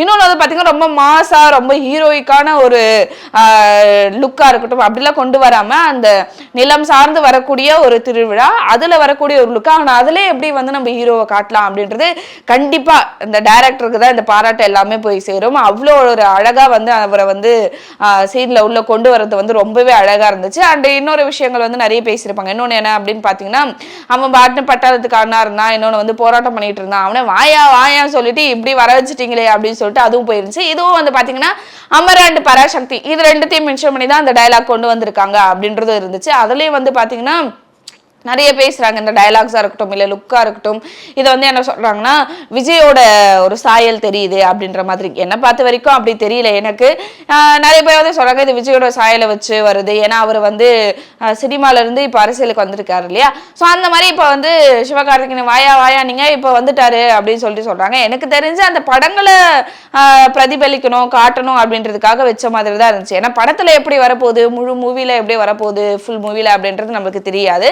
இன்னொன்று வந்து பார்த்தீங்கன்னா ரொம்ப மாசா ரொம்ப ஹீரோயிக்கான ஒரு லுக்கா இருக்கட்டும் அப்படிலாம் கொண்டு வராம அந்த நிலம் சார்ந்து வரக்கூடிய ஒரு திருவிழா அதுல வரக்கூடிய ஒரு லுக்கா. ஆனால் அதுல எப்படி வந்து நம்ம ஹீரோவை காட்டலாம் அப்படின்றது கண்டிப்பா இந்த டைரக்டருக்கு தான் இந்த பாராட்டு எல்லாமே போய் சேரும். அவ்வளோ ஒரு அழகா வந்து அவரை வந்து சீன்ல உள்ள கொண்டு வரது வந்து ரொம்பவே அழகா இருந்துச்சு. அண்ட் இன்னொரு விஷயங்கள் வந்து நிறைய பேசியிருப்பாங்க. இன்னொன்று என்ன அப்படின்னு பார்த்தீங்கன்னா, அவன் பாட்டு பட்டாளத்துக்கு அண்ணா இருந்தான், இன்னொன்று வந்து போராட்டம் பண்ணிட்டு இருந்தான், அவனை வாயா வாயா சொல்லிட்டு இப்படி வர வச்சுட்டீங்களே அப்படின்னு சொல்லிட்டு அதுவும் போயிருந்துச்சு. இதுவும் வந்து பாத்தீங்கன்னா அமர் அண்ட் பராசக்தி இது ரெண்டுத்தையும் மென்ஷன் பண்ணி தான் அந்த டயலாக் கொண்டு வந்திருக்காங்க அப்படின்றது இருந்துச்சு. அதுலயும் வந்து பாத்தீங்கன்னா நிறைய பேசுறாங்க இந்த டயலாக்ஸா இருக்கட்டும் இல்ல லுக்கா இருக்கட்டும். இதை வந்து என்ன சொல்றாங்கன்னா விஜயோட ஒரு சாயல் தெரியுது அப்படின்ற மாதிரி. என்ன பார்த்த வரைக்கும் அப்படி தெரியல எனக்கு. நிறைய பேர் வந்து சொல்றாங்க இது விஜயோட சாயலை வச்சு வருது, ஏன்னா அவர் வந்து சினிமால இருந்து இப்ப அரசியலுக்கு வந்திருக்காரு இல்லையா. ஸோ அந்த மாதிரி இப்ப வந்து சிவகார்த்திகேயன் வாயா வாயா நீங்க இப்ப வந்துட்டாரு அப்படின்னு சொல்லிட்டு சொல்றாங்க. எனக்கு தெரிஞ்சு அந்த படங்களை பிரதிபலிக்கணும் காட்டணும் அப்படின்றதுக்காக வச்ச மாதிரி தான் இருந்துச்சு. ஏன்னா படத்துல எப்படி வரப்போகுது, முழு மூவில எப்படி வரப்போகுது, ஃபுல் மூவில அப்படின்றது நமக்கு தெரியாது.